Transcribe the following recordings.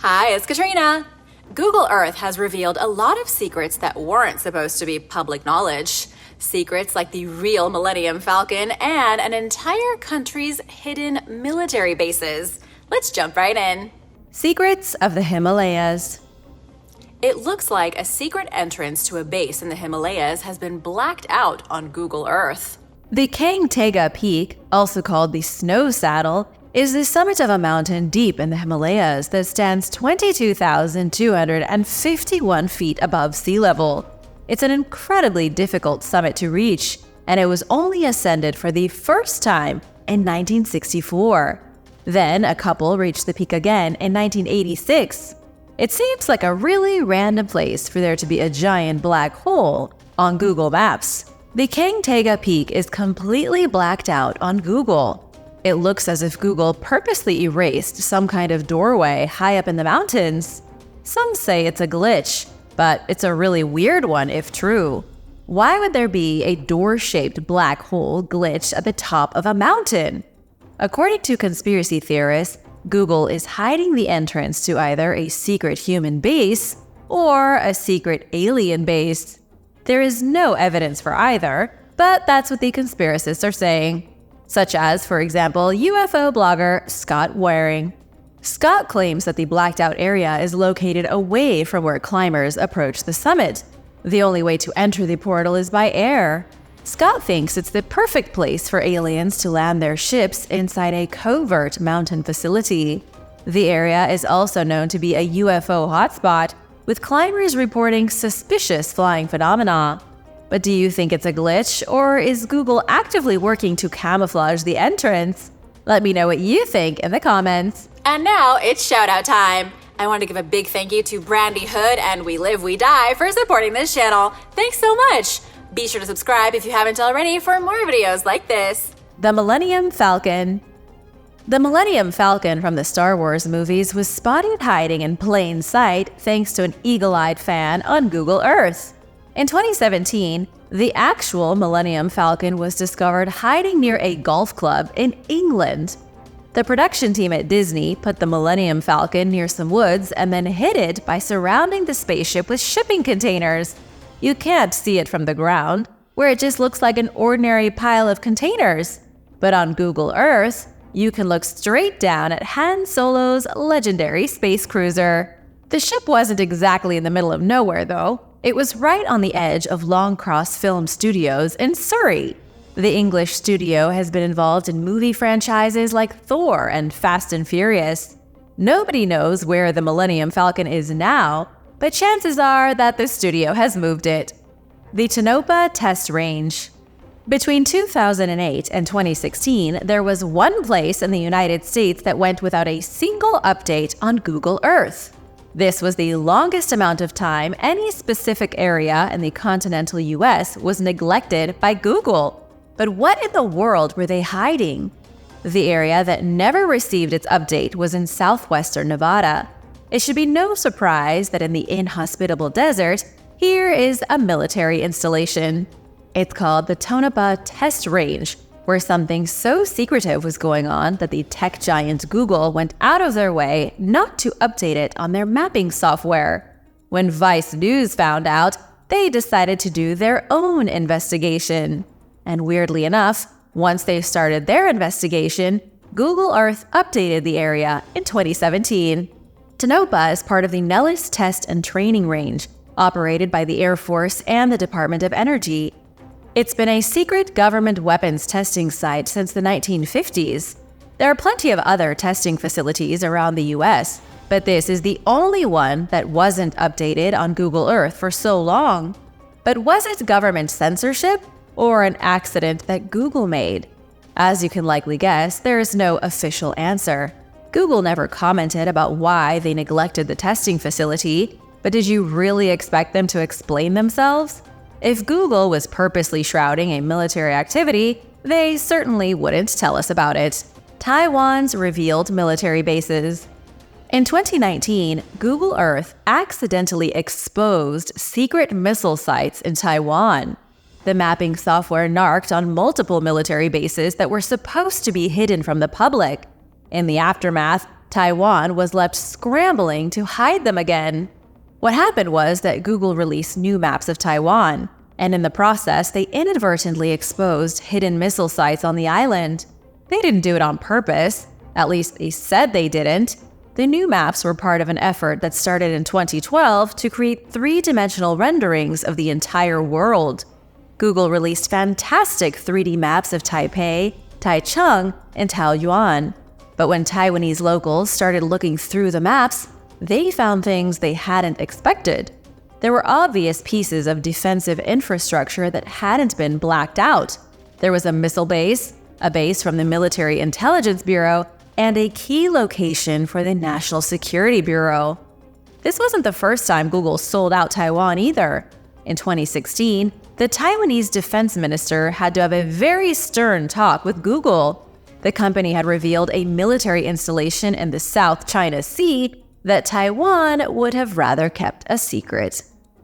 Hi, it's Katrina. Google Earth has revealed a lot of secrets that weren't supposed to be public knowledge. Secrets like the real Millennium Falcon and an entire country's hidden military bases. Let's jump right in. Secrets of the Himalayas. It looks like a secret entrance to a base in the Himalayas has been blacked out on Google Earth. The Kangtega Peak, also called the Snow Saddle, is the summit of a mountain deep in the Himalayas that stands 22,251 feet above sea level. It's an incredibly difficult summit to reach, and it was only ascended for the first time in 1964. Then a couple reached the peak again in 1986. It seems like a really random place for there to be a giant black hole on Google Maps. The Kangtega Peak is completely blacked out on Google. It looks as if Google purposely erased some kind of doorway high up in the mountains. Some say it's a glitch, but it's a really weird one if true. Why would there be a door-shaped black hole glitch at the top of a mountain? According to conspiracy theorists, Google is hiding the entrance to either a secret human base or a secret alien base. There is no evidence for either, but that's what the conspiracists are saying. Such as, for example, UFO blogger Scott Waring. Scott claims that the blacked out area is located away from where climbers approach the summit. The only way to enter the portal is by air. Scott thinks it's the perfect place for aliens to land their ships inside a covert mountain facility. The area is also known to be a UFO hotspot, with climbers reporting suspicious flying phenomena. But do you think it's a glitch, or is Google actively working to camouflage the entrance? Let me know what you think in the comments. And now it's shout-out time. I want to give a big thank you to Brandy Hood and We Live, We Die for supporting this channel. Thanks so much! Be sure to subscribe if you haven't already for more videos like this. The Millennium Falcon. The Millennium Falcon from the Star Wars movies was spotted hiding in plain sight thanks to an eagle-eyed fan on Google Earth. In 2017, the actual Millennium Falcon was discovered hiding near a golf club in England. The production team at Disney put the Millennium Falcon near some woods and then hid it by surrounding the spaceship with shipping containers. You can't see it from the ground, where it just looks like an ordinary pile of containers. But on Google Earth, you can look straight down at Han Solo's legendary space cruiser. The ship wasn't exactly in the middle of nowhere, though. It was right on the edge of Longcross Film Studios in Surrey. The English studio has been involved in movie franchises like Thor and Fast and Furious. Nobody knows where the Millennium Falcon is now, but chances are that the studio has moved it. The Tonopah Test Range. Between 2008 and 2016, there was one place in the United States that went without a single update on Google Earth. This was the longest amount of time any specific area in the continental US was neglected by Google. But what in the world were they hiding? The area that never received its update was in southwestern Nevada. It should be no surprise that in the inhospitable desert, here is a military installation. It's called the Tonopah Test Range, where something so secretive was going on that the tech giant Google went out of their way not to update it on their mapping software. When Vice News found out, they decided to do their own investigation. And weirdly enough, once they started their investigation, Google Earth updated the area in 2017. Tonopah is part of the Nellis Test and Training Range, operated by the Air Force and the Department of Energy. It's been a secret government weapons testing site since the 1950s. There are plenty of other testing facilities around the US, but this is the only one that wasn't updated on Google Earth for so long. But was it government censorship or an accident that Google made? As you can likely guess, there is no official answer. Google never commented about why they neglected the testing facility, but did you really expect them to explain themselves? If Google was purposely shrouding a military activity, they certainly wouldn't tell us about it. Taiwan's revealed military bases. In 2019, Google Earth accidentally exposed secret missile sites in Taiwan. The mapping software narked on multiple military bases that were supposed to be hidden from the public. In the aftermath, Taiwan was left scrambling to hide them again. What happened was that Google released new maps of Taiwan, and in the process, they inadvertently exposed hidden missile sites on the island. They didn't do it on purpose. At least they said they didn't. The new maps were part of an effort that started in 2012 to create three-dimensional renderings of the entire world. Google released fantastic 3D maps of Taipei, Taichung, and Taoyuan. But when Taiwanese locals started looking through the maps, they found things they hadn't expected. There were obvious pieces of defensive infrastructure that hadn't been blacked out. There was a missile base, a base from the Military Intelligence Bureau, and a key location for the National Security Bureau. This wasn't the first time Google sold out Taiwan either. In 2016, the Taiwanese defense minister had to have a very stern talk with Google. The company had revealed a military installation in the South China Sea that Taiwan would have rather kept a secret.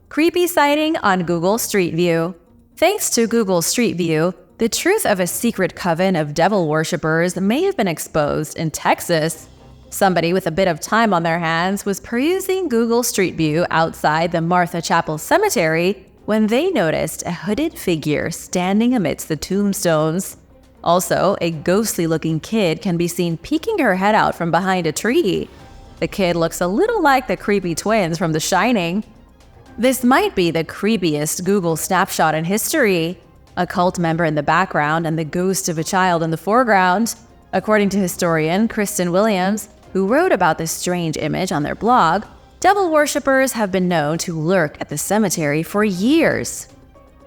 Creepy sighting on Google Street View. Thanks to Google Street View, the truth of a secret coven of devil worshippers may have been exposed in Texas. Somebody with a bit of time on their hands was perusing Google Street View outside the Martha Chapel Cemetery when they noticed a hooded figure standing amidst the tombstones. Also, a ghostly-looking kid can be seen peeking her head out from behind a tree. The kid looks a little like the creepy twins from The Shining. This might be the creepiest Google snapshot in history. A cult member in the background and the ghost of a child in the foreground. According to historian Kristen Williams, who wrote about this strange image on their blog, devil worshippers have been known to lurk at the cemetery for years.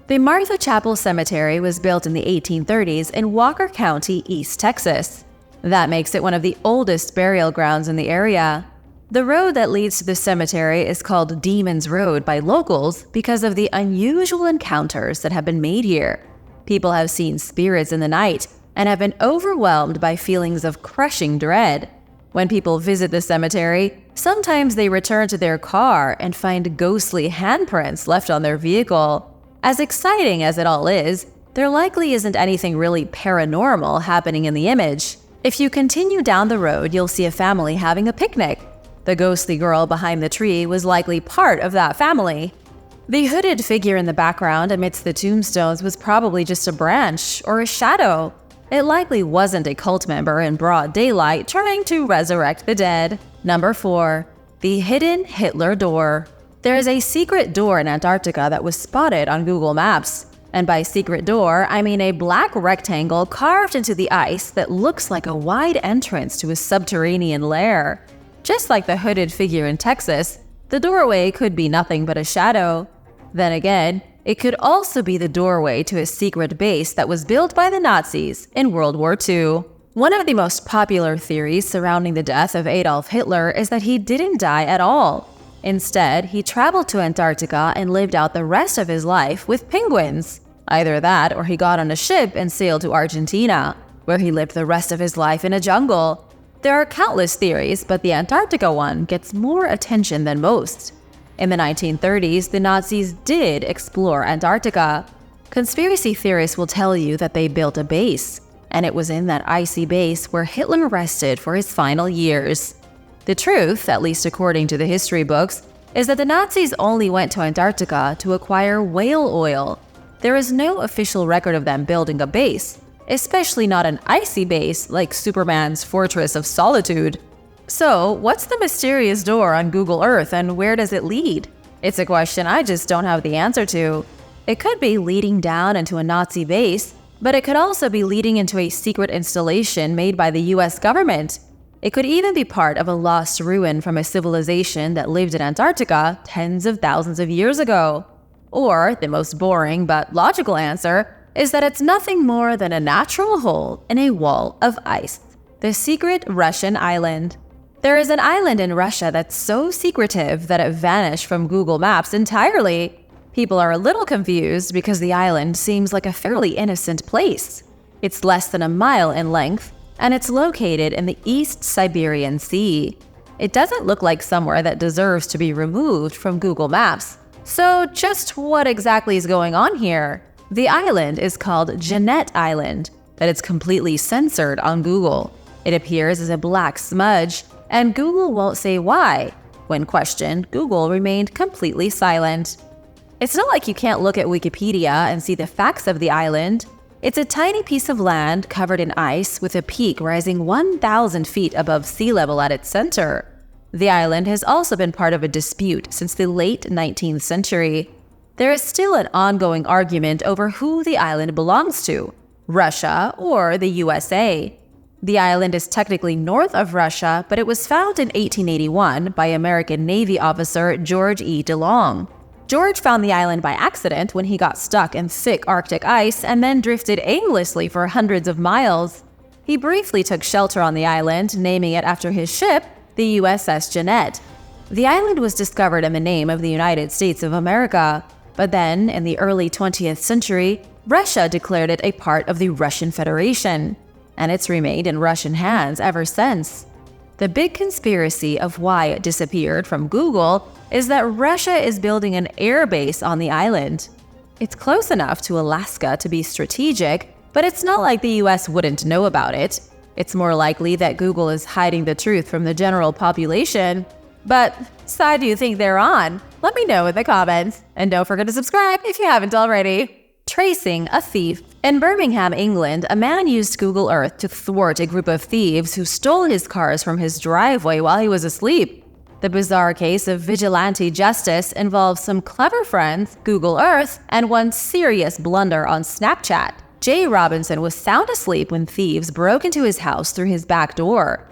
The Martha Chapel Cemetery was built in the 1830s in Walker County, East Texas. That makes it one of the oldest burial grounds in the area. The road that leads to the cemetery is called Demon's Road by locals because of the unusual encounters that have been made here. People have seen spirits in the night and have been overwhelmed by feelings of crushing dread. When people visit the cemetery, sometimes they return to their car and find ghostly handprints left on their vehicle. As exciting as it all is, there likely isn't anything really paranormal happening in the image. If you continue down the road, you'll see a family having a picnic. The ghostly girl behind the tree was likely part of that family. The hooded figure in the background amidst the tombstones was probably just a branch or a shadow. It likely wasn't a cult member in broad daylight trying to resurrect the dead. Number 4. The Hidden Hitler Door. There is a secret door in Antarctica that was spotted on Google Maps. And by secret door, I mean a black rectangle carved into the ice that looks like a wide entrance to a subterranean lair. Just like the hooded figure in Texas, the doorway could be nothing but a shadow. Then again, it could also be the doorway to a secret base that was built by the Nazis in World War II. One of the most popular theories surrounding the death of Adolf Hitler is that he didn't die at all. Instead, he traveled to Antarctica and lived out the rest of his life with penguins. Either that, or he got on a ship and sailed to Argentina, where he lived the rest of his life in a jungle. There are countless theories, but the Antarctica one gets more attention than most. In the 1930s, the Nazis did explore Antarctica. Conspiracy theorists will tell you that they built a base, and it was in that icy base where Hitler rested for his final years. The truth, at least according to the history books, is that the Nazis only went to Antarctica to acquire whale oil. There is no official record of them building a base, especially not an icy base like Superman's Fortress of Solitude. So, what's the mysterious door on Google Earth and where does it lead? It's a question I just don't have the answer to. It could be leading down into a Nazi base, but it could also be leading into a secret installation made by the US government. It could even be part of a lost ruin from a civilization that lived in Antarctica tens of thousands of years ago. Or, the most boring but logical answer is that it's nothing more than a natural hole in a wall of ice. The secret Russian island. There is an island in Russia that's so secretive that it vanished from Google Maps entirely. People are a little confused because the island seems like a fairly innocent place. It's less than a mile in length, and it's located in the East Siberian Sea. It doesn't look like somewhere that deserves to be removed from Google Maps. So just what exactly is going on here? The island is called Jeannette Island, but it's completely censored on Google. It appears as a black smudge, and Google won't say why. When questioned, Google remained completely silent. It's not like you can't look at Wikipedia and see the facts of the island. It's a tiny piece of land covered in ice with a peak rising 1,000 feet above sea level at its center. The island has also been part of a dispute since the late 19th century. There is still an ongoing argument over who the island belongs to, Russia or the USA. The island is technically north of Russia, but it was found in 1881 by American Navy officer George E. DeLong. George found the island by accident when he got stuck in thick Arctic ice and then drifted aimlessly for hundreds of miles. He briefly took shelter on the island, naming it after his ship, the USS Jeannette. The island was discovered in the name of the United States of America, but then, in the early 20th century, Russia declared it a part of the Russian Federation, and it's remained in Russian hands ever since. The big conspiracy of why it disappeared from Google is that Russia is building an air base on the island. It's close enough to Alaska to be strategic, but it's not like the US wouldn't know about it. It's more likely that Google is hiding the truth from the general population. But side do you think they're on? Let me know in the comments. And don't forget to subscribe if you haven't already. Tracing a thief. In Birmingham, England, a man used Google Earth to thwart a group of thieves who stole his cars from his driveway while he was asleep. The bizarre case of vigilante justice involves some clever friends, Google Earth, and one serious blunder on Snapchat. Jay Robinson was sound asleep when thieves broke into his house through his back door.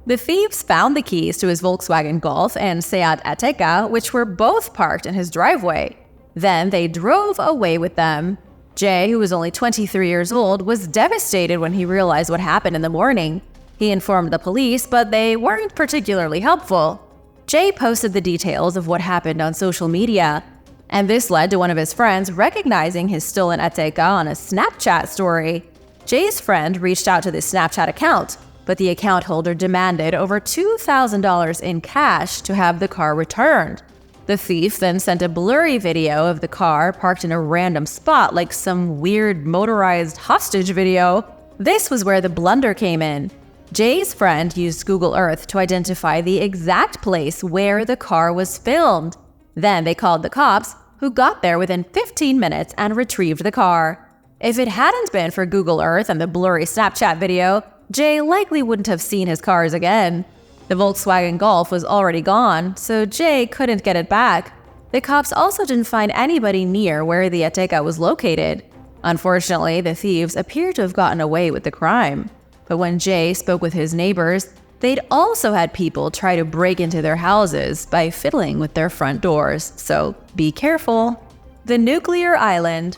The thieves found the keys to his Volkswagen Golf and Seat Ateca, which were both parked in his driveway. Then they drove away with them. Jay, who was only 23 years old, was devastated when he realized what happened in the morning. He informed the police, but they weren't particularly helpful. Jay posted the details of what happened on social media, and this led to one of his friends recognizing his stolen Ateca on a Snapchat story. Jay's friend reached out to the Snapchat account, but the account holder demanded over $2,000 in cash to have the car returned. The thief then sent a blurry video of the car parked in a random spot like some weird motorized hostage video. This was where the blunder came in. Jay's friend used Google Earth to identify the exact place where the car was filmed. Then they called the cops, who got there within 15 minutes and retrieved the car. If it hadn't been for Google Earth and the blurry Snapchat video, Jay likely wouldn't have seen his cars again. The Volkswagen Golf was already gone, so Jay couldn't get it back. The cops also didn't find anybody near where the Ateca was located. Unfortunately, the thieves appear to have gotten away with the crime. But when Jay spoke with his neighbors, they'd also had people try to break into their houses by fiddling with their front doors, so be careful. The Nuclear Island.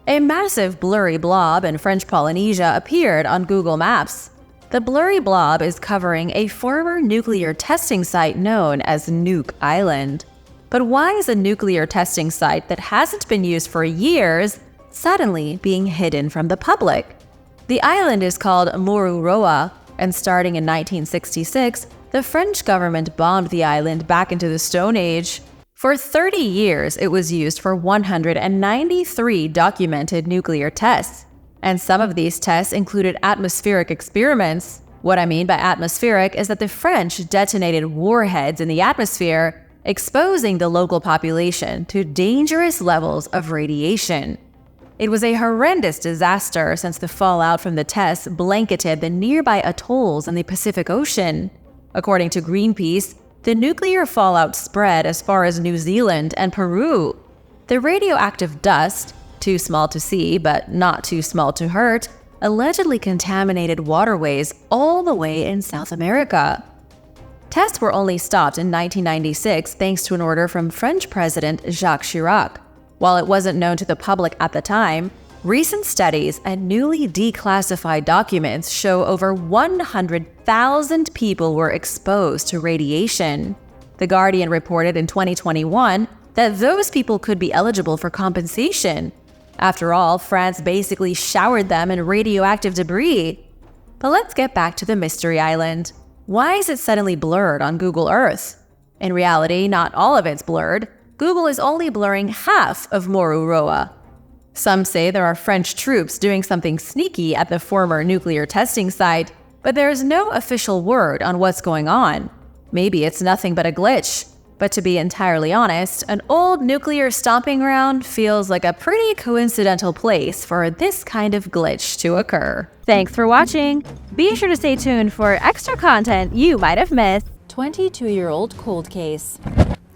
A massive blurry blob in French Polynesia appeared on Google Maps. The blurry blob is covering a former nuclear testing site known as Nuke Island. But why is a nuclear testing site that hasn't been used for years suddenly being hidden from the public? The island is called Mururoa, and starting in 1966, the French government bombed the island back into the Stone Age. For 30 years, it was used for 193 documented nuclear tests. And some of these tests included atmospheric experiments. What I mean by atmospheric is that the French detonated warheads in the atmosphere, exposing the local population to dangerous levels of radiation. It was a horrendous disaster since the fallout from the tests blanketed the nearby atolls in the Pacific Ocean. According to Greenpeace, the nuclear fallout spread as far as New Zealand and Peru. The radioactive dust, too small to see but not too small to hurt, allegedly contaminated waterways all the way in South America. Tests were only stopped in 1996 thanks to an order from French President Jacques Chirac. While it wasn't known to the public at the time, recent studies and newly declassified documents show over 100,000 people were exposed to radiation. The Guardian reported in 2021 that those people could be eligible for compensation. After all, France basically showered them in radioactive debris. But let's get back to the Mystery Island. Why is it suddenly blurred on Google Earth? In reality, not all of it's blurred. Google is only blurring half of Mururoa. Some say there are French troops doing something sneaky at the former nuclear testing site, but there is no official word on what's going on. Maybe it's nothing but a glitch. But to be entirely honest, an old nuclear stomping ground feels like a pretty coincidental place for this kind of glitch to occur. Thanks for watching! Be sure to stay tuned for extra content you might have missed. 22-year-old cold case.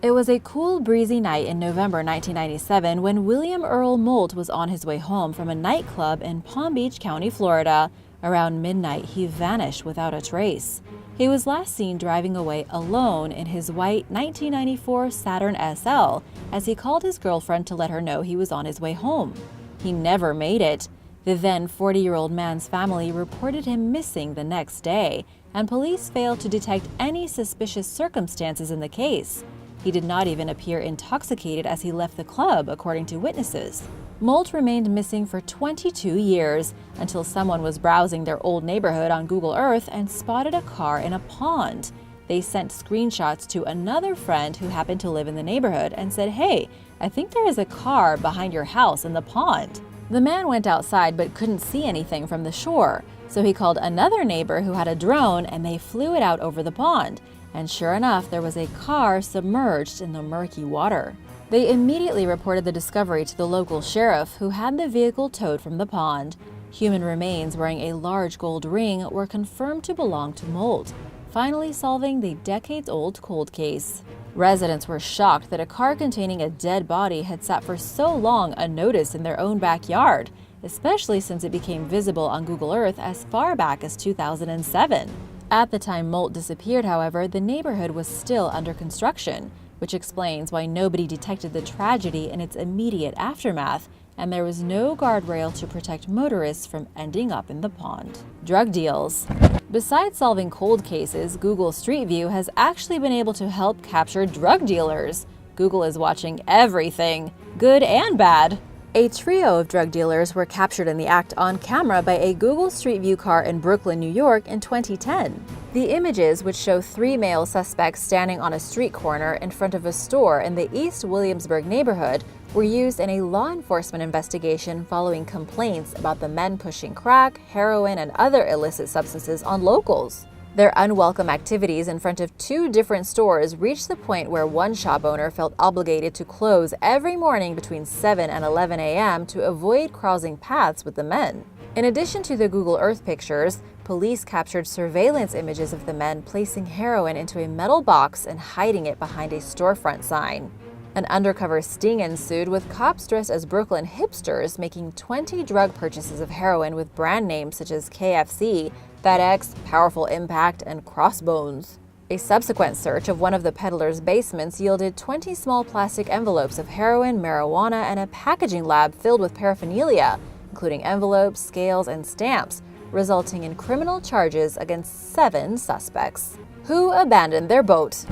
It was a cool, breezy night in November 1997 when William Earl Moult was on his way home from a nightclub in Palm Beach County, Florida. Around midnight, he vanished without a trace. He was last seen driving away alone in his white 1994 Saturn SL as he called his girlfriend to let her know he was on his way home. He never made it. The then 40-year-old man's family reported him missing the next day, and police failed to detect any suspicious circumstances in the case. He did not even appear intoxicated as he left the club, according to witnesses. Moult remained missing for 22 years until someone was browsing their old neighborhood on Google Earth and spotted a car in a pond. They sent screenshots to another friend who happened to live in the neighborhood and said, "Hey, I think there is a car behind your house in the pond." The man went outside but couldn't see anything from the shore, so he called another neighbor who had a drone and they flew it out over the pond. And sure enough, there was a car submerged in the murky water. They immediately reported the discovery to the local sheriff, who had the vehicle towed from the pond. Human remains wearing a large gold ring were confirmed to belong to Moult, finally solving the decades-old cold case. Residents were shocked that a car containing a dead body had sat for so long unnoticed in their own backyard, especially since it became visible on Google Earth as far back as 2007. At the time Moult disappeared, however, the neighborhood was still under construction, which explains why nobody detected the tragedy in its immediate aftermath, and there was no guardrail to protect motorists from ending up in the pond. Drug deals. Besides solving cold cases, Google Street View has actually been able to help capture drug dealers. Google is watching everything, good and bad. A trio of drug dealers were captured in the act on camera by a Google Street View car in Brooklyn, New York in 2010. The images, which show 3 male suspects standing on a street corner in front of a store in the East Williamsburg neighborhood, were used in a law enforcement investigation following complaints about the men pushing crack, heroin, and other illicit substances on locals. Their unwelcome activities in front of 2 different stores reached the point where one shop owner felt obligated to close every morning between 7 and 11 a.m. to avoid crossing paths with the men. In addition to the Google Earth pictures, police captured surveillance images of the men placing heroin into a metal box and hiding it behind a storefront sign. An undercover sting ensued, with cops dressed as Brooklyn hipsters making 20 drug purchases of heroin with brand names such as KFC, FedEx, Powerful Impact, and Crossbones. A subsequent search of one of the peddlers' basements yielded 20 small plastic envelopes of heroin, marijuana, and a packaging lab filled with paraphernalia, including envelopes, scales, and stamps, resulting in criminal charges against 7 suspects. Who abandoned their boat?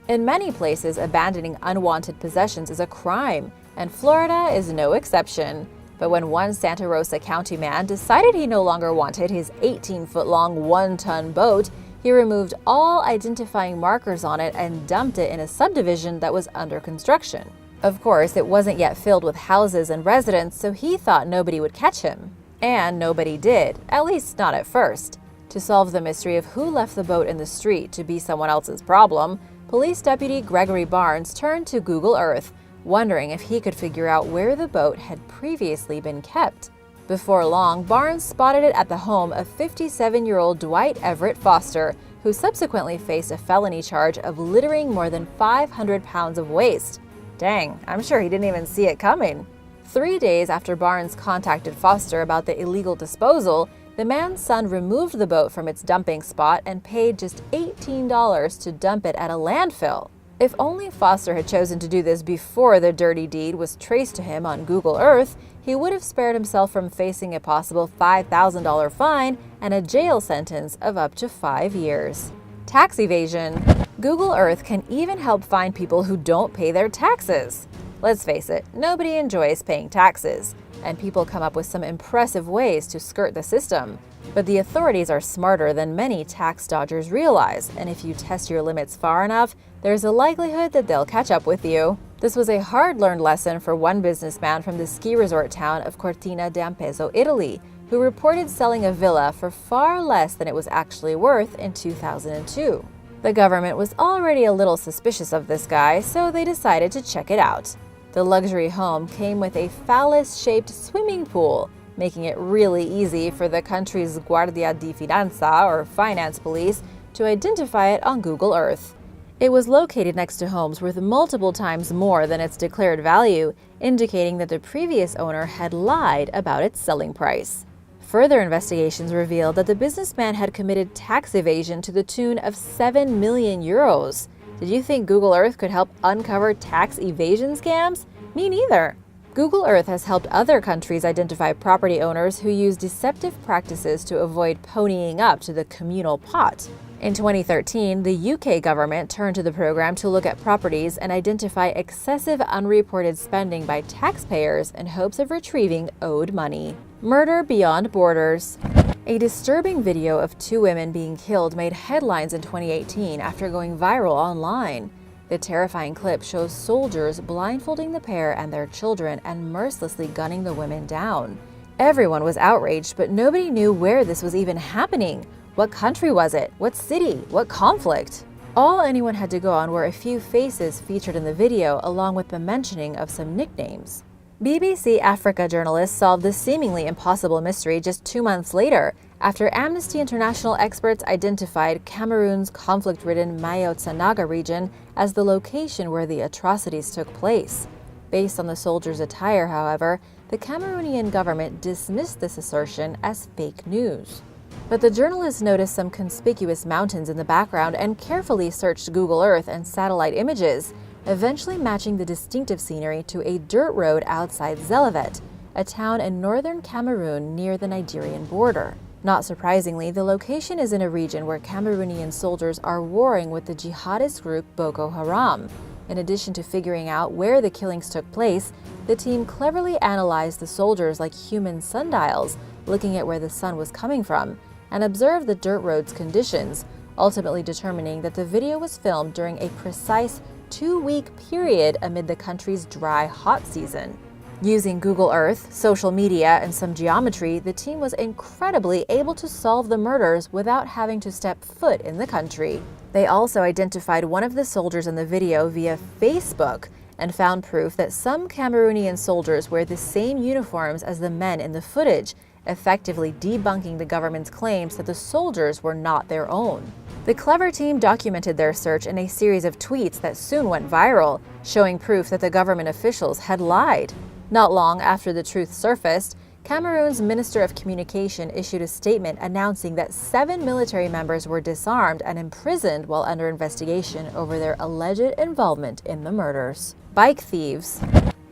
In many places, abandoning unwanted possessions is a crime, and Florida is no exception. But when one Santa Rosa County man decided he no longer wanted his 18-foot-long, 1-ton boat, he removed all identifying markers on it and dumped it in a subdivision that was under construction. Of course, it wasn't yet filled with houses and residents, so he thought nobody would catch him. And nobody did, at least not at first. To solve the mystery of who left the boat in the street to be someone else's problem, Police Deputy Gregory Barnes turned to Google Earth, wondering if he could figure out where the boat had previously been kept. Before long, Barnes spotted it at the home of 57-year-old Dwight Everett Foster, who subsequently faced a felony charge of littering more than 500 pounds of waste. Dang, I'm sure he didn't even see it coming. 3 days after Barnes contacted Foster about the illegal disposal, the man's son removed the boat from its dumping spot and paid just $18 to dump it at a landfill. If only Foster had chosen to do this before the dirty deed was traced to him on Google Earth, he would have spared himself from facing a possible $5,000 fine and a jail sentence of up to 5 years. Tax evasion. Google Earth can even help find people who don't pay their taxes. Let's face it, nobody enjoys paying taxes, and people come up with some impressive ways to skirt the system. But the authorities are smarter than many tax dodgers realize, and if you test your limits far enough, there's a likelihood that they'll catch up with you. This was a hard-learned lesson for one businessman from the ski resort town of Cortina d'Ampezzo, Italy, who reported selling a villa for far less than it was actually worth in 2002. The government was already a little suspicious of this guy, so they decided to check it out. The luxury home came with a phallus-shaped swimming pool, making it really easy for the country's Guardia di Finanza, or finance police, to identify it on Google Earth. It was located next to homes worth multiple times more than its declared value, indicating that the previous owner had lied about its selling price. Further investigations revealed that the businessman had committed tax evasion to the tune of 7 million euros. Did you think Google Earth could help uncover tax evasion scams? Me neither. Google Earth has helped other countries identify property owners who use deceptive practices to avoid ponying up to the communal pot. In 2013, the UK government turned to the program to look at properties and identify excessive unreported spending by taxpayers in hopes of retrieving owed money. Murder beyond borders. A disturbing video of 2 women being killed made headlines in 2018 after going viral online. The terrifying clip shows soldiers blindfolding the pair and their children and mercilessly gunning the women down. Everyone was outraged, but nobody knew where this was even happening. What country was it? What city? What conflict? All anyone had to go on were a few faces featured in the video, along with the mentioning of some nicknames. BBC Africa journalists solved this seemingly impossible mystery just 2 months later, after Amnesty International experts identified Cameroon's conflict-ridden Mayo-Tsanaga region as the location where the atrocities took place. Based on the soldiers' attire, however, the Cameroonian government dismissed this assertion as fake news. But the journalists noticed some conspicuous mountains in the background and carefully searched Google Earth and satellite images, eventually matching the distinctive scenery to a dirt road outside Zelavet, a town in northern Cameroon near the Nigerian border. Not surprisingly, the location is in a region where Cameroonian soldiers are warring with the jihadist group Boko Haram. In addition to figuring out where the killings took place, the team cleverly analyzed the soldiers like human sundials, looking at where the sun was coming from, and observed the dirt road's conditions, ultimately determining that the video was filmed during a precise 2-week period amid the country's dry, hot season. Using Google Earth, social media, and some geometry, the team was incredibly able to solve the murders without having to step foot in the country. They also identified one of the soldiers in the video via Facebook and found proof that some Cameroonian soldiers wear the same uniforms as the men in the footage, effectively debunking the government's claims that the soldiers were not their own. The clever team documented their search in a series of tweets that soon went viral, showing proof that the government officials had lied. Not long after the truth surfaced, Cameroon's Minister of Communication issued a statement announcing that 7 military members were disarmed and imprisoned while under investigation over their alleged involvement in the murders. Bike thieves.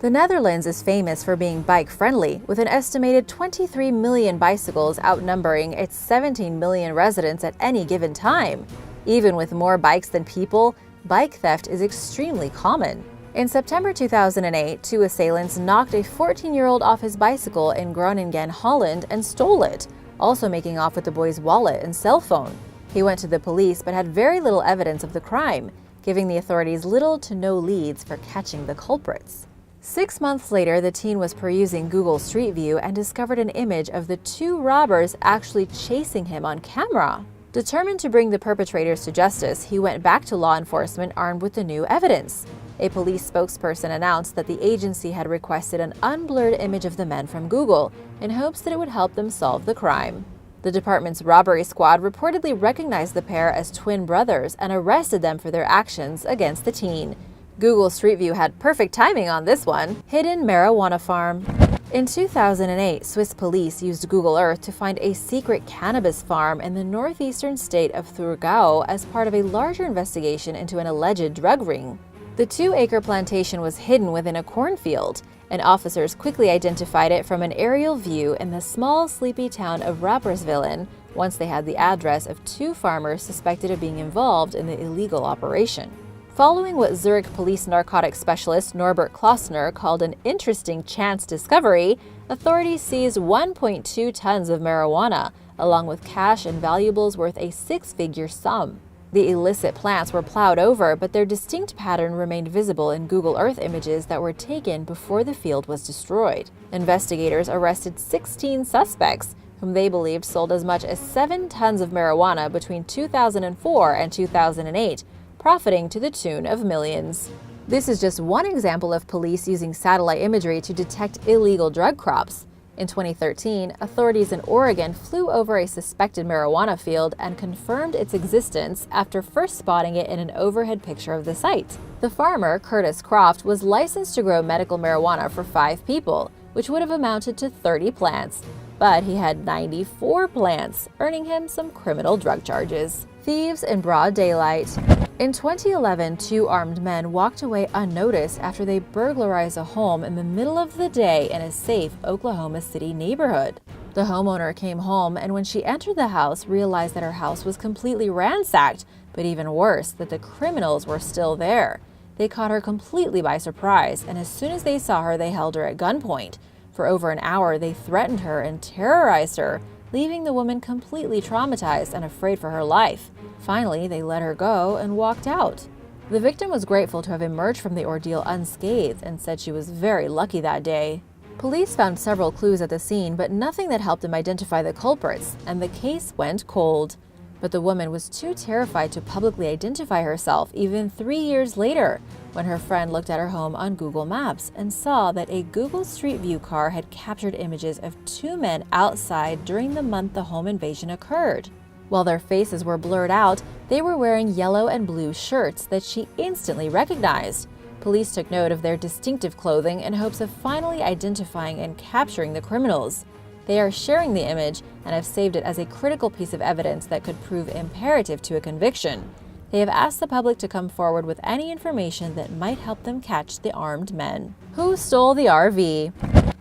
The Netherlands is famous for being bike-friendly, with an estimated 23 million bicycles outnumbering its 17 million residents at any given time. Even with more bikes than people, bike theft is extremely common. In September 2008, 2 assailants knocked a 14-year-old off his bicycle in Groningen, Holland, and stole it, also making off with the boy's wallet and cell phone. He went to the police but had very little evidence of the crime, giving the authorities little to no leads for catching the culprits. 6 months later, the teen was perusing Google Street View and discovered an image of the 2 robbers actually chasing him on camera. Determined to bring the perpetrators to justice, he went back to law enforcement armed with the new evidence. A police spokesperson announced that the agency had requested an unblurred image of the men from Google in hopes that it would help them solve the crime. The department's robbery squad reportedly recognized the pair as twin brothers and arrested them for their actions against the teen. Google Street View had perfect timing on this one. Hidden marijuana farm. In 2008, Swiss police used Google Earth to find a secret cannabis farm in the northeastern state of Thurgau as part of a larger investigation into an alleged drug ring. The 2-acre plantation was hidden within a cornfield, and officers quickly identified it from an aerial view in the small, sleepy town of Rapperswil once they had the address of 2 farmers suspected of being involved in the illegal operation. Following what Zurich police narcotics specialist Norbert Klossner called an interesting chance discovery, authorities seized 1.2 tons of marijuana, along with cash and valuables worth a 6-figure sum. The illicit plants were plowed over, but their distinct pattern remained visible in Google Earth images that were taken before the field was destroyed. Investigators arrested 16 suspects, whom they believed sold as much as 7 tons of marijuana between 2004 and 2008, profiting to the tune of millions. This is just one example of police using satellite imagery to detect illegal drug crops. In 2013, authorities in Oregon flew over a suspected marijuana field and confirmed its existence after first spotting it in an overhead picture of the site. The farmer, Curtis Croft, was licensed to grow medical marijuana for 5 people, which would have amounted to 30 plants. But he had 94 plants, earning him some criminal drug charges. Thieves in broad daylight. In 2011, 2 armed men walked away unnoticed after they burglarized a home in the middle of the day in a safe Oklahoma City neighborhood. The homeowner came home and when she entered the house, realized that her house was completely ransacked, but even worse, that the criminals were still there. They caught her completely by surprise, and as soon as they saw her, they held her at gunpoint. For over an hour, they threatened her and terrorized her, leaving the woman completely traumatized and afraid for her life. Finally, they let her go and walked out. The victim was grateful to have emerged from the ordeal unscathed and said she was very lucky that day. Police found several clues at the scene, but nothing that helped them identify the culprits, and the case went cold. But the woman was too terrified to publicly identify herself even 3 years later, when her friend looked at her home on Google Maps and saw that a Google Street View car had captured images of 2 men outside during the month the home invasion occurred. While their faces were blurred out, they were wearing yellow and blue shirts that she instantly recognized. Police took note of their distinctive clothing in hopes of finally identifying and capturing the criminals. They are sharing the image and have saved it as a critical piece of evidence that could prove imperative to a conviction. They have asked the public to come forward with any information that might help them catch the armed men. Who stole the RV?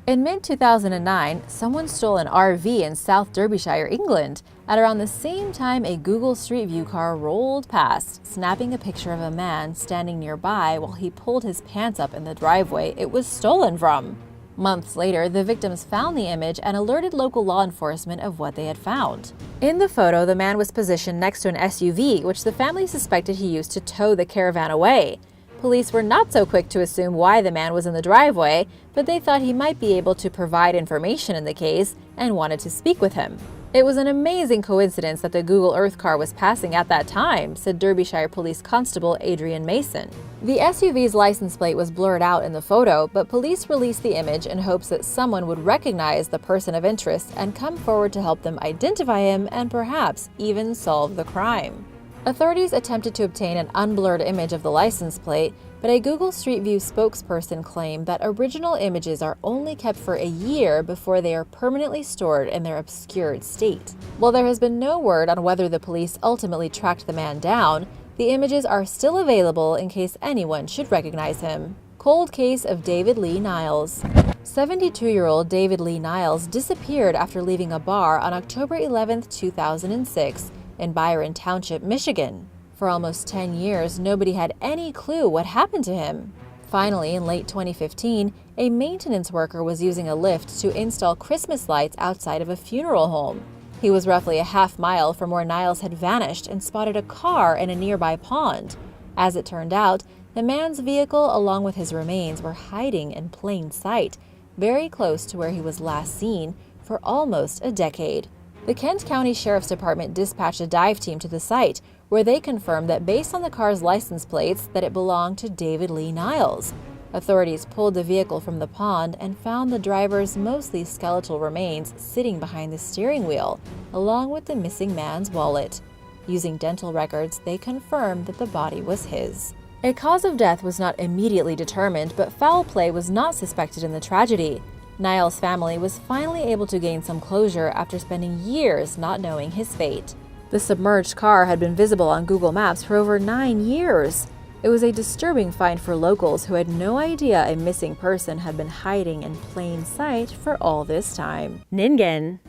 In mid-2009, someone stole an RV in South Derbyshire, England. At around the same time, a Google Street View car rolled past, snapping a picture of a man standing nearby while he pulled his pants up in the driveway it was stolen from. Months later, the victims found the image and alerted local law enforcement of what they had found. In the photo, the man was positioned next to an SUV, which the family suspected he used to tow the caravan away. Police were not so quick to assume why the man was in the driveway, but they thought he might be able to provide information in the case and wanted to speak with him. It was an amazing coincidence that the Google Earth car was passing at that time, said Derbyshire Police Constable Adrian Mason. The SUV's license plate was blurred out in the photo, but police released the image in hopes that someone would recognize the person of interest and come forward to help them identify him and perhaps even solve the crime. Authorities attempted to obtain an unblurred image of the license plate, but a Google Street View spokesperson claimed that original images are only kept for a year before they are permanently stored in their obscured state. While there has been no word on whether the police ultimately tracked the man down, the images are still available in case anyone should recognize him. Cold case of David Lee Niles. 72-year-old David Lee Niles disappeared after leaving a bar on October 11, 2006, in Byron Township, Michigan. For almost 10 years, nobody had any clue what happened to him. Finally, in late 2015, a maintenance worker was using a lift to install Christmas lights outside of a funeral home. He was roughly a half-mile from where Niles had vanished and spotted a car in a nearby pond. As it turned out, the man's vehicle along with his remains were hiding in plain sight, very close to where he was last seen for almost a decade. The Kent County Sheriff's Department dispatched a dive team to the site, where they confirmed that based on the car's license plates that it belonged to David Lee Niles. Authorities pulled the vehicle from the pond and found the driver's mostly skeletal remains sitting behind the steering wheel, along with the missing man's wallet. Using dental records, they confirmed that the body was his. A cause of death was not immediately determined, but foul play was not suspected in the tragedy. Niles' family was finally able to gain some closure after spending years not knowing his fate. The submerged car had been visible on Google Maps for over 9 years. It was a disturbing find for locals who had no idea a missing person had been hiding in plain sight for all this time. Ningen.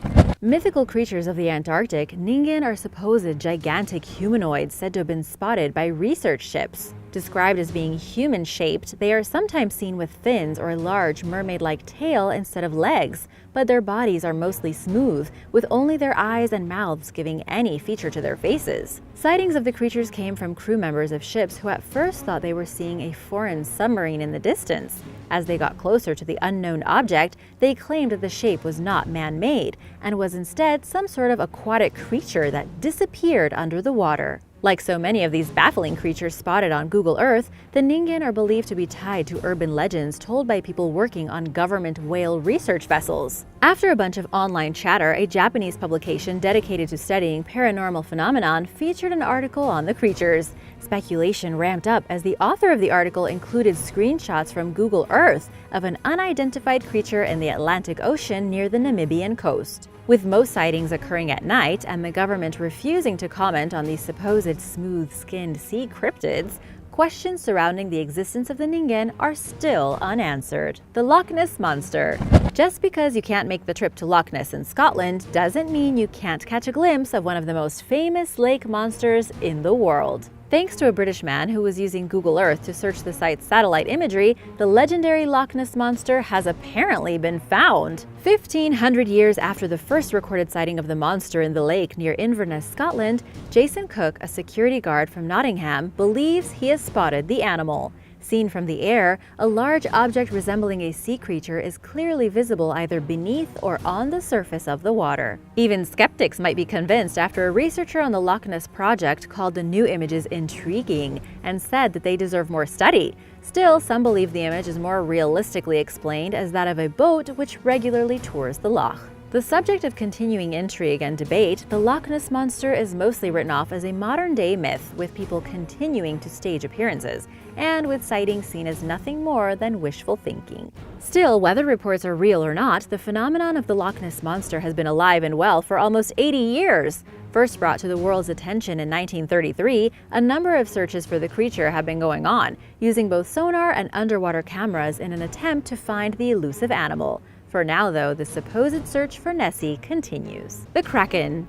Mythical creatures of the Antarctic, Ningen are supposed gigantic humanoids said to have been spotted by research ships. Described as being human-shaped, they are sometimes seen with fins or a large mermaid-like tail instead of legs, but their bodies are mostly smooth, with only their eyes and mouths giving any feature to their faces. Sightings of the creatures came from crew members of ships who at first thought they were seeing a foreign submarine in the distance. As they got closer to the unknown object, they claimed that the shape was not man-made and was instead some sort of aquatic creature that disappeared under the water. Like so many of these baffling creatures spotted on Google Earth, the Ningen are believed to be tied to urban legends told by people working on government whale research vessels. After a bunch of online chatter, a Japanese publication dedicated to studying paranormal phenomenon featured an article on the creatures. Speculation ramped up as the author of the article included screenshots from Google Earth of an unidentified creature in the Atlantic Ocean near the Namibian coast. With most sightings occurring at night and the government refusing to comment on these supposed smooth-skinned sea cryptids, questions surrounding the existence of the Ningen are still unanswered. The Loch Ness Monster. Just because you can't make the trip to Loch Ness in Scotland doesn't mean you can't catch a glimpse of one of the most famous lake monsters in the world. Thanks to a British man who was using Google Earth to search the site's satellite imagery, the legendary Loch Ness Monster has apparently been found. 1,500 years after the first recorded sighting of the monster in the lake near Inverness, Scotland, Jason Cook, a security guard from Nottingham, believes he has spotted the animal. Seen from the air, a large object resembling a sea creature is clearly visible either beneath or on the surface of the water. Even skeptics might be convinced after a researcher on the Loch Ness project called the new images intriguing and said that they deserve more study. Still, some believe the image is more realistically explained as that of a boat which regularly tours the loch. The subject of continuing intrigue and debate, the Loch Ness Monster is mostly written off as a modern-day myth, with people continuing to stage appearances, and with sightings seen as nothing more than wishful thinking. Still, whether reports are real or not, the phenomenon of the Loch Ness Monster has been alive and well for almost 80 years. First brought to the world's attention in 1933, a number of searches for the creature have been going on, using both sonar and underwater cameras in an attempt to find the elusive animal. For now, though, the supposed search for Nessie continues. The Kraken.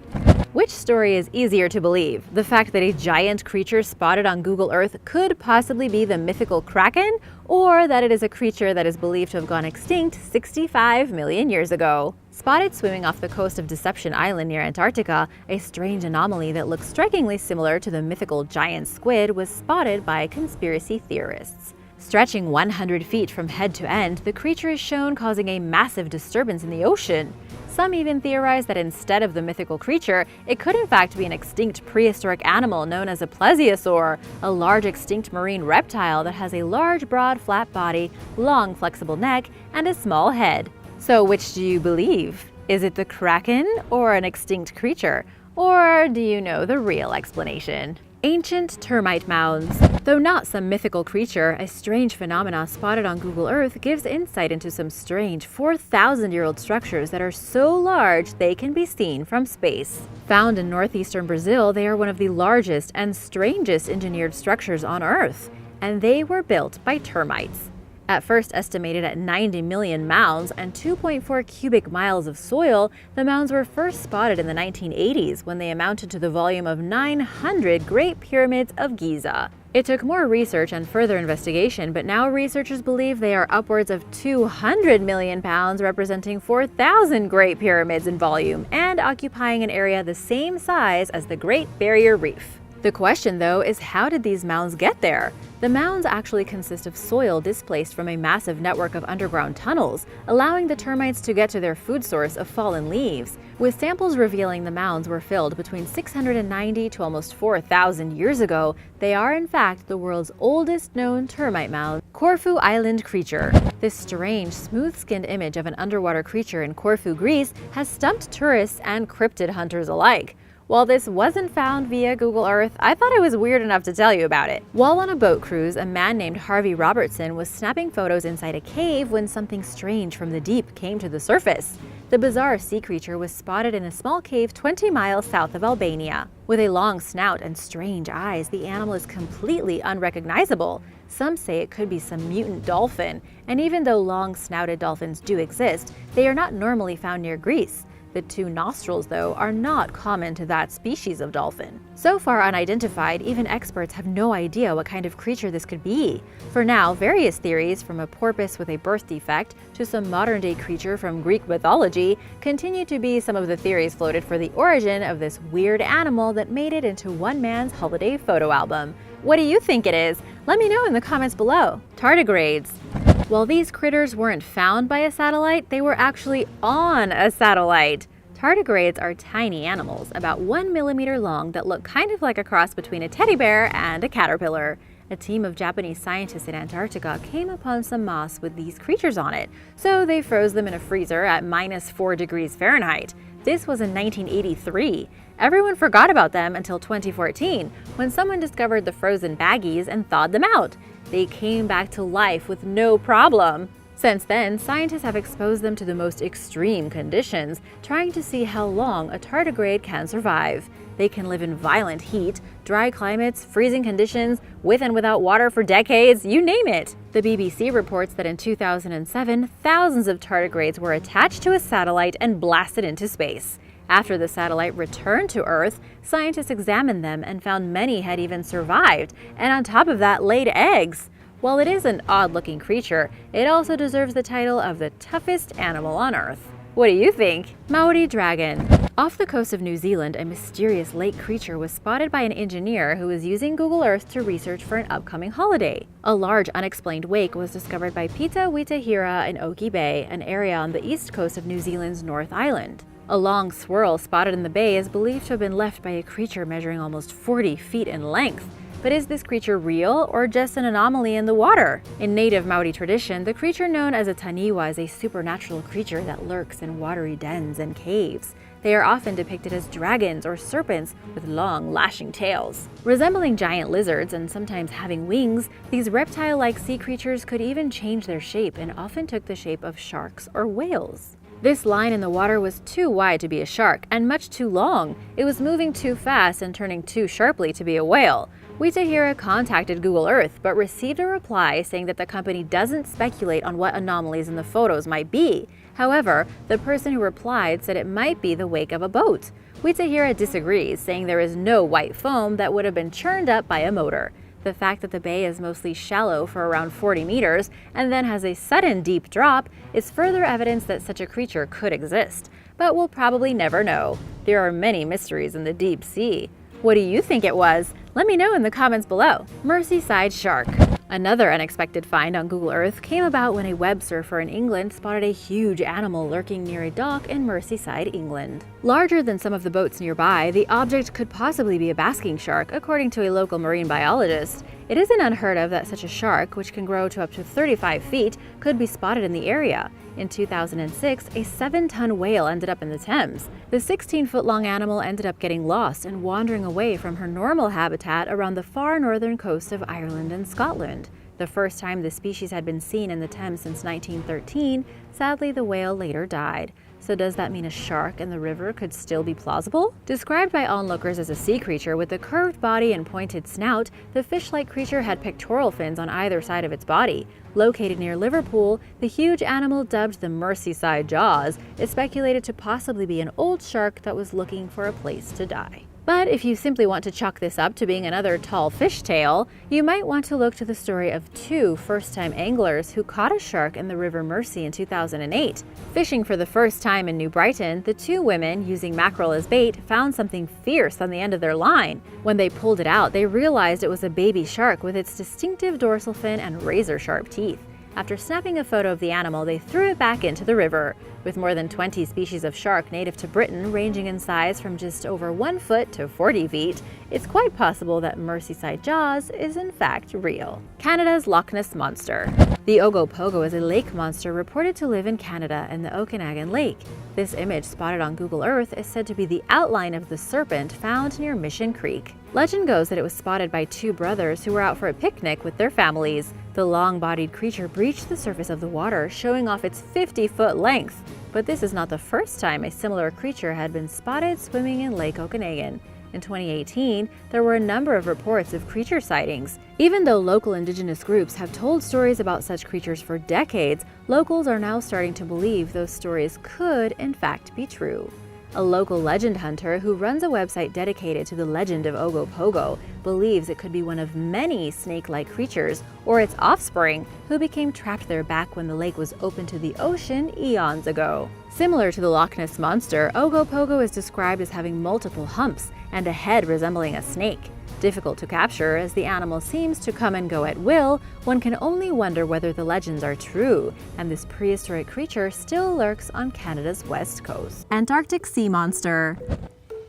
Which story is easier to believe? The fact that a giant creature spotted on Google Earth could possibly be the mythical Kraken, or that it is a creature that is believed to have gone extinct 65 million years ago? Spotted swimming off the coast of Deception Island near Antarctica, a strange anomaly that looks strikingly similar to the mythical giant squid was spotted by conspiracy theorists. Stretching 100 feet from head to end, the creature is shown causing a massive disturbance in the ocean. Some even theorize that instead of the mythical creature, it could in fact be an extinct prehistoric animal known as a plesiosaur, a large extinct marine reptile that has a large, broad, flat body, long, flexible neck, and a small head. So which do you believe? Is it the Kraken or an extinct creature? Or do you know the real explanation? Ancient termite mounds. Though not some mythical creature, a strange phenomenon spotted on Google Earth gives insight into some strange 4,000-year-old structures that are so large they can be seen from space. Found in northeastern Brazil, they are one of the largest and strangest engineered structures on Earth, and they were built by termites. At first estimated at 90 million mounds and 2.4 cubic miles of soil, the mounds were first spotted in the 1980s when they amounted to the volume of 900 Great Pyramids of Giza. It took more research and further investigation, but now researchers believe they are upwards of 200 million pounds, representing 4,000 Great Pyramids in volume and occupying an area the same size as the Great Barrier Reef. The question, though, is how did these mounds get there? The mounds actually consist of soil displaced from a massive network of underground tunnels, allowing the termites to get to their food source of fallen leaves, with samples revealing the mounds were filled between 690 to almost 4,000 years ago. They are, in fact, the world's oldest known termite mound. Corfu Island creature. This strange, smooth-skinned image of an underwater creature in Corfu, Greece, has stumped tourists and cryptid hunters alike. While this wasn't found via Google Earth, I thought it was weird enough to tell you about it. While on a boat cruise, a man named Harvey Robertson was snapping photos inside a cave when something strange from the deep came to the surface. The bizarre sea creature was spotted in a small cave 20 miles south of Albania. With a long snout and strange eyes, the animal is completely unrecognizable. Some say it could be some mutant dolphin, and even though long-snouted dolphins do exist, they are not normally found near Greece. The two nostrils, though, are not common to that species of dolphin. So far unidentified, even experts have no idea what kind of creature this could be. For now, various theories, from a porpoise with a birth defect to some modern-day creature from Greek mythology, continue to be some of the theories floated for the origin of this weird animal that made it into one man's holiday photo album. What do you think it is? Let me know in the comments below. Tardigrades. While these critters weren't found by a satellite, they were actually on a satellite. Tardigrades are tiny animals, about 1 millimeter long, that look kind of like a cross between a teddy bear and a caterpillar. A team of Japanese scientists in Antarctica came upon some moss with these creatures on it, so they froze them in a freezer at -4 degrees Fahrenheit. This was in 1983. Everyone forgot about them until 2014, when someone discovered the frozen baggies and thawed them out. They came back to life with no problem. Since then, scientists have exposed them to the most extreme conditions, trying to see how long a tardigrade can survive. They can live in violent heat, dry climates, freezing conditions, with and without water for decades, you name it. The BBC reports that in 2007, thousands of tardigrades were attached to a satellite and blasted into space. After the satellite returned to Earth, scientists examined them and found many had even survived, and on top of that, laid eggs. While it is an odd-looking creature, it also deserves the title of the toughest animal on Earth. What do you think? Maori dragon. Off the coast of New Zealand, a mysterious lake creature was spotted by an engineer who was using Google Earth to research for an upcoming holiday. A large unexplained wake was discovered by Pita Witahira in Oki Bay, an area on the east coast of New Zealand's North Island. A long swirl spotted in the bay is believed to have been left by a creature measuring almost 40 feet in length. But is this creature real or just an anomaly in the water? In native Maori tradition, the creature known as a taniwa is a supernatural creature that lurks in watery dens and caves. They are often depicted as dragons or serpents with long, lashing tails. Resembling giant lizards and sometimes having wings, these reptile-like sea creatures could even change their shape and often took the shape of sharks or whales. This line in the water was too wide to be a shark and much too long. It was moving too fast and turning too sharply to be a whale. Witahira contacted Google Earth, but received a reply saying that the company doesn't speculate on what anomalies in the photos might be. However, the person who replied said it might be the wake of a boat. Witahira disagrees, saying there is no white foam that would have been churned up by a motor. The fact that the bay is mostly shallow for around 40 meters and then has a sudden deep drop is further evidence that such a creature could exist. But we'll probably never know. There are many mysteries in the deep sea. What do you think it was? Let me know in the comments below. Merseyside shark. Another unexpected find on Google Earth came about when a web surfer in England spotted a huge animal lurking near a dock in Merseyside, England. Larger than some of the boats nearby, the object could possibly be a basking shark, according to a local marine biologist. It isn't unheard of that such a shark, which can grow to up to 35 feet, could be spotted in the area. In 2006, a 7-ton whale ended up in the Thames. The 16-foot-long animal ended up getting lost and wandering away from her normal habitat around the far northern coast of Ireland and Scotland. The first time the species had been seen in the Thames since 1913, sadly the whale later died. So does that mean a shark in the river could still be plausible? Described by onlookers as a sea creature with a curved body and pointed snout, the fish-like creature had pectoral fins on either side of its body. Located near Liverpool, the huge animal, dubbed the Merseyside Jaws, is speculated to possibly be an old shark that was looking for a place to die. But if you simply want to chalk this up to being another tall fish tale, you might want to look to the story of two first-time anglers who caught a shark in the River Mersey in 2008. Fishing for the first time in New Brighton, the two women, using mackerel as bait, found something fierce on the end of their line. When they pulled it out, they realized it was a baby shark with its distinctive dorsal fin and razor-sharp teeth. After snapping a photo of the animal, they threw it back into the river. With more than 20 species of shark native to Britain, ranging in size from just over 1 foot to 40 feet, it's quite possible that Merseyside Jaws is in fact real. Canada's Loch Ness Monster. The Ogopogo is a lake monster reported to live in Canada in the Okanagan Lake. This image, spotted on Google Earth, is said to be the outline of the serpent found near Mission Creek. Legend goes that it was spotted by two brothers who were out for a picnic with their families. The long-bodied creature breached the surface of the water, showing off its 50-foot length. But this is not the first time a similar creature had been spotted swimming in Lake Okanagan. In 2018, there were a number of reports of creature sightings. Even though local indigenous groups have told stories about such creatures for decades, locals are now starting to believe those stories could, in fact, be true. A local legend hunter who runs a website dedicated to the legend of Ogopogo believes it could be one of many snake-like creatures or its offspring who became trapped there back when the lake was open to the ocean eons ago. Similar to the Loch Ness Monster, Ogopogo is described as having multiple humps and a head resembling a snake. Difficult to capture as the animal seems to come and go at will, one can only wonder whether the legends are true, and this prehistoric creature still lurks on Canada's west coast. Antarctic sea monster.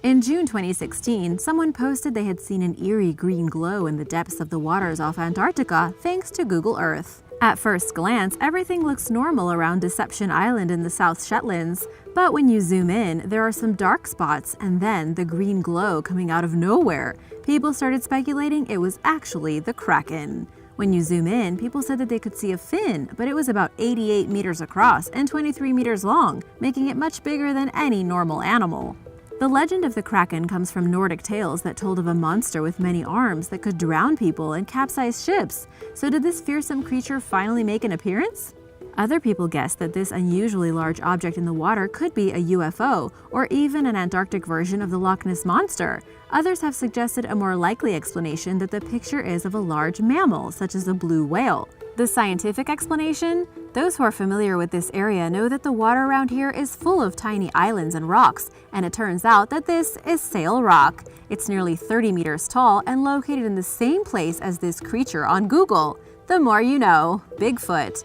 In June 2016, someone posted they had seen an eerie green glow in the depths of the waters off Antarctica thanks to Google Earth. At first glance, everything looks normal around Deception Island in the South Shetlands, but when you zoom in, there are some dark spots and then the green glow coming out of nowhere. People started speculating it was actually the Kraken. When you zoom in, people said that they could see a fin, but it was about 88 meters across and 23 meters long, making it much bigger than any normal animal. The legend of the Kraken comes from Nordic tales that told of a monster with many arms that could drown people and capsize ships. So did this fearsome creature finally make an appearance? Other people guess that this unusually large object in the water could be a UFO or even an Antarctic version of the Loch Ness Monster. Others have suggested a more likely explanation that the picture is of a large mammal, such as a blue whale. The scientific explanation? Those who are familiar with this area know that the water around here is full of tiny islands and rocks, and it turns out that this is Sail Rock. It's nearly 30 meters tall and located in the same place as this creature on Google. The more you know. Bigfoot.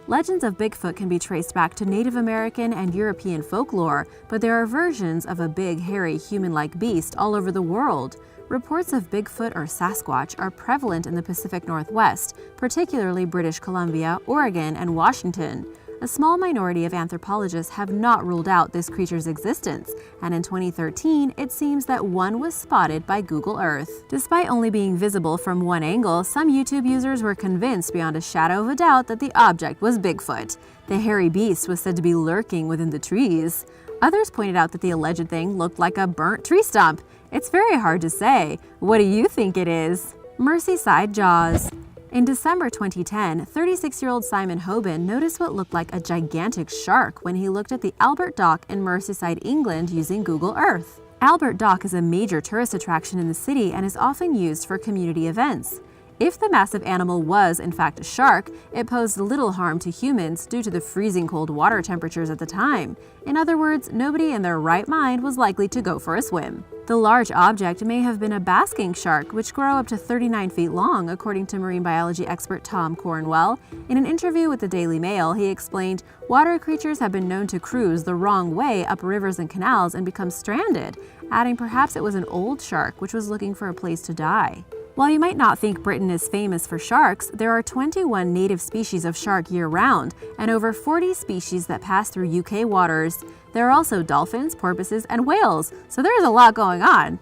Legends of Bigfoot can be traced back to Native American and European folklore, but there are versions of a big, hairy, human-like beast all over the world. Reports of Bigfoot or Sasquatch are prevalent in the Pacific Northwest, particularly British Columbia, Oregon, and Washington. A small minority of anthropologists have not ruled out this creature's existence, and in 2013, it seems that one was spotted by Google Earth. Despite only being visible from one angle, some YouTube users were convinced beyond a shadow of a doubt that the object was Bigfoot. The hairy beast was said to be lurking within the trees. Others pointed out that the alleged thing looked like a burnt tree stump. It's very hard to say. What do you think it is? Merseyside Jaws. In December 2010, 36-year-old Simon Hoban noticed what looked like a gigantic shark when he looked at the Albert Dock in Merseyside, England using Google Earth. Albert Dock is a major tourist attraction in the city and is often used for community events. If the massive animal was, in fact, a shark, it posed little harm to humans due to the freezing cold water temperatures at the time. In other words, nobody in their right mind was likely to go for a swim. The large object may have been a basking shark, which grow up to 39 feet long, according to marine biology expert Tom Cornwell. In an interview with the Daily Mail, he explained, "Water creatures have been known to cruise the wrong way up rivers and canals and become stranded," adding perhaps it was an old shark which was looking for a place to die. While you might not think Britain is famous for sharks, there are 21 native species of shark year-round and over 40 species that pass through UK waters. There are also dolphins, porpoises, and whales, so there's a lot going on.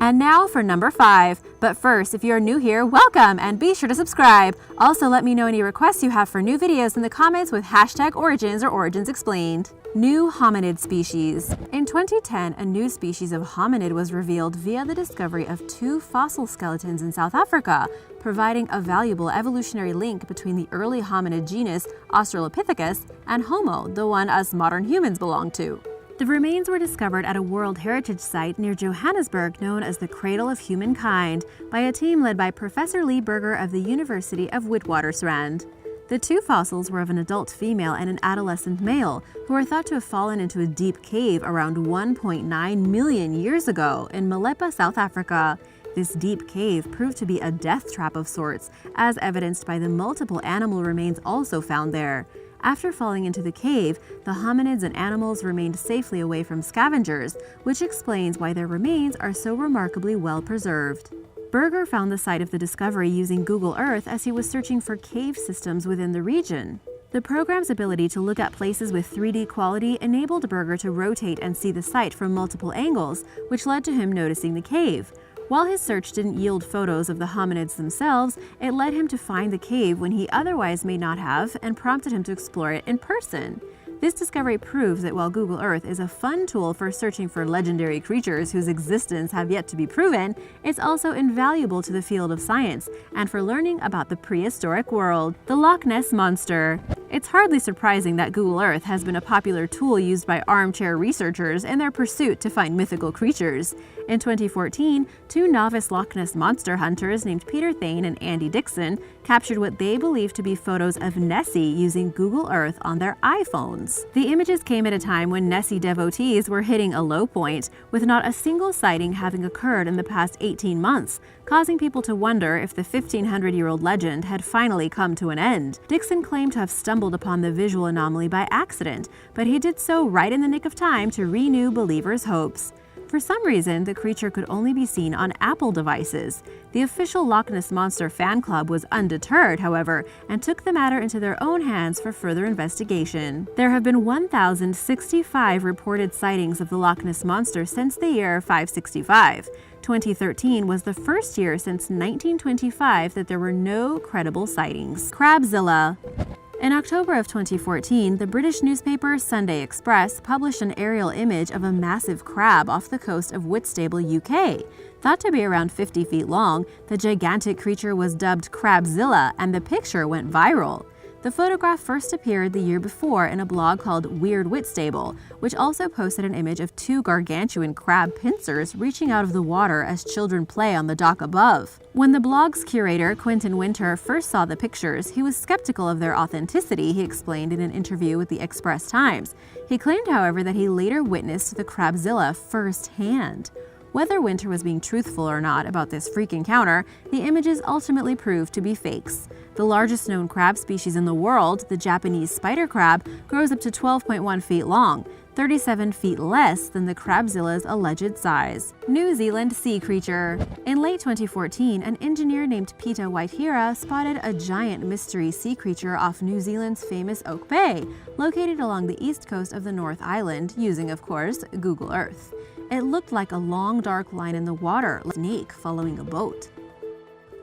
And now for number 5. But first, if you're new here, welcome and be sure to subscribe. Also, let me know any requests you have for new videos in the comments with #origins or origins explained. New hominid species. In 2010, a new species of hominid was revealed via the discovery of 2 fossil skeletons in South Africa, providing a valuable evolutionary link between the early hominid genus Australopithecus and Homo, the one us modern humans belong to. The remains were discovered at a World Heritage Site near Johannesburg known as the Cradle of Humankind by a team led by Professor Lee Berger of the University of Witwatersrand. The 2 fossils were of an adult female and an adolescent male, who are thought to have fallen into a deep cave around 1.9 million years ago in Malepa, South Africa. This deep cave proved to be a death trap of sorts, as evidenced by the multiple animal remains also found there. After falling into the cave, the hominids and animals remained safely away from scavengers, which explains why their remains are so remarkably well preserved. Berger found the site of the discovery using Google Earth as he was searching for cave systems within the region. The program's ability to look at places with 3D quality enabled Berger to rotate and see the site from multiple angles, which led to him noticing the cave. While his search didn't yield photos of the hominids themselves, it led him to find the cave when he otherwise may not have and prompted him to explore it in person. This discovery proves that while Google Earth is a fun tool for searching for legendary creatures whose existence have yet to be proven, it's also invaluable to the field of science and for learning about the prehistoric world. The Loch Ness Monster. It's hardly surprising that Google Earth has been a popular tool used by armchair researchers in their pursuit to find mythical creatures. In 2014, two novice Loch Ness monster hunters named Peter Thane and Andy Dixon captured what they believed to be photos of Nessie using Google Earth on their iPhones. The images came at a time when Nessie devotees were hitting a low point, with not a single sighting having occurred in the past 18 months, causing people to wonder if the 1,500-year-old legend had finally come to an end. Dixon claimed to have stumbled upon the visual anomaly by accident, but he did so right in the nick of time to renew believers' hopes. For some reason, the creature could only be seen on Apple devices. The official Loch Ness Monster fan club was undeterred, however, and took the matter into their own hands for further investigation. There have been 1,065 reported sightings of the Loch Ness Monster since the year 565. 2013 was the first year since 1925 that there were no credible sightings. Crabzilla. In October of 2014, the British newspaper Sunday Express published an aerial image of a massive crab off the coast of Whitstable, UK. Thought to be around 50 feet long, the gigantic creature was dubbed Crabzilla, and the picture went viral. The photograph first appeared the year before in a blog called Weird Whitstable, which also posted an image of two gargantuan crab pincers reaching out of the water as children play on the dock above. When the blog's curator, Quentin Winter, first saw the pictures, he was skeptical of their authenticity, he explained in an interview with the Express Times. He claimed, however, that he later witnessed the Crabzilla firsthand. Whether Winter was being truthful or not about this freak encounter, the images ultimately proved to be fakes. The largest known crab species in the world, the Japanese spider crab, grows up to 12.1 feet long, 37 feet less than the Crabzilla's alleged size. New Zealand sea creature. In late 2014, an engineer named Peta Waihira spotted a giant mystery sea creature off New Zealand's famous Oak Bay, located along the east coast of the North Island, using, of course, Google Earth. It looked like a long dark line in the water, like a snake following a boat.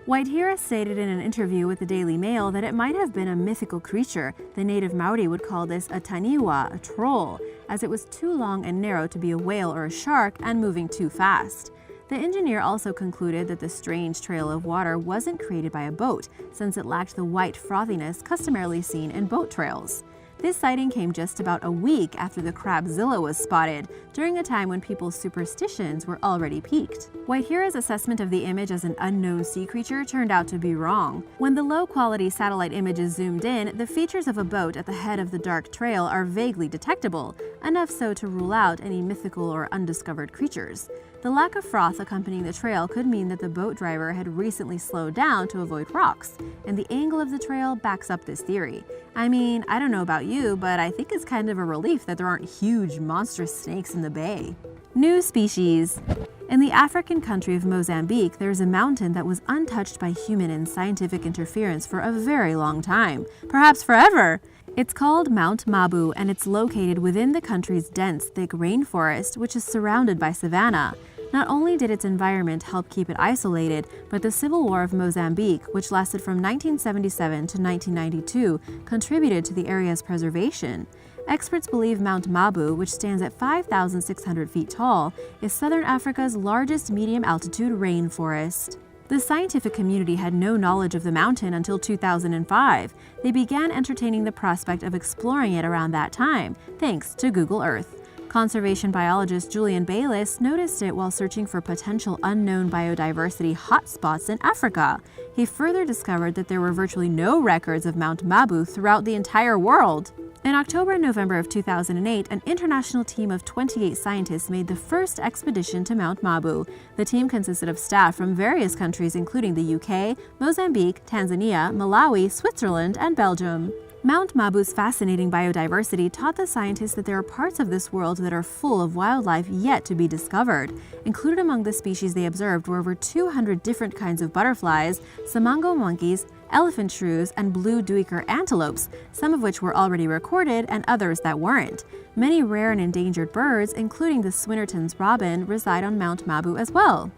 Waihira stated in an interview with the Daily Mail that it might have been a mythical creature. The native Maori would call this a taniwha, a troll, as it was too long and narrow to be a whale or a shark and moving too fast. The engineer also concluded that the strange trail of water wasn't created by a boat, since it lacked the white frothiness customarily seen in boat trails. This sighting came just about a week after the Crabzilla was spotted, during a time when people's superstitions were already peaked. Waihira's assessment of the image as an unknown sea creature turned out to be wrong. When the low-quality satellite images zoomed in, the features of a boat at the head of the dark trail are vaguely detectable, enough so to rule out any mythical or undiscovered creatures. The lack of froth accompanying the trail could mean that the boat driver had recently slowed down to avoid rocks, and the angle of the trail backs up this theory. I mean, I don't know about you, but I think it's kind of a relief that there aren't huge monstrous snakes in the bay. New species. In the African country of Mozambique, there's a mountain that was untouched by human and scientific interference for a very long time, perhaps forever. It's called Mount Mabu, and it's located within the country's dense, thick rainforest, which is surrounded by savanna. Not only did its environment help keep it isolated, but the Civil War of Mozambique, which lasted from 1977 to 1992, contributed to the area's preservation. Experts believe Mount Mabu, which stands at 5,600 feet tall, is southern Africa's largest medium-altitude rainforest. The scientific community had no knowledge of the mountain until 2005. They began entertaining the prospect of exploring it around that time, thanks to Google Earth. Conservation biologist Julian Bayliss noticed it while searching for potential unknown biodiversity hotspots in Africa. He further discovered that there were virtually no records of Mount Mabu throughout the entire world. In October and November of 2008, an international team of 28 scientists made the first expedition to Mount Mabu. The team consisted of staff from various countries including the UK, Mozambique, Tanzania, Malawi, Switzerland, and Belgium. Mount Mabu's fascinating biodiversity taught the scientists that there are parts of this world that are full of wildlife yet to be discovered. Included among the species they observed were over 200 different kinds of butterflies, samango monkeys, elephant shrews, and blue duiker antelopes, some of which were already recorded and others that weren't. Many rare and endangered birds, including the Swinnerton's robin, reside on Mount Mabu as well.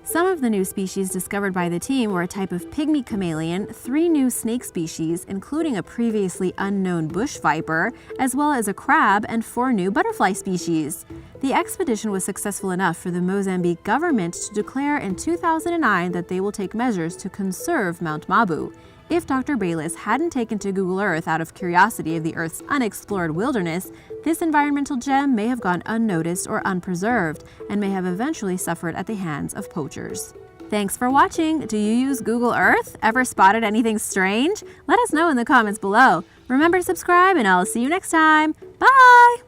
Some of the new species discovered by the team were a type of pygmy chameleon, 3 new snake species, including a previously unknown bush viper, as well as a crab and 4 new butterfly species. The expedition was successful enough for the Mozambique government to declare in 2009 that they will take measures to conserve Mount Mabu. If Dr. Bayless hadn't taken to Google Earth out of curiosity of the Earth's unexplored wilderness, this environmental gem may have gone unnoticed or unpreserved and may have eventually suffered at the hands of poachers. Thanks for watching! Do you use Google Earth? Ever spotted anything strange? Let us know in the comments below. Remember to subscribe and I'll see you next time. Bye!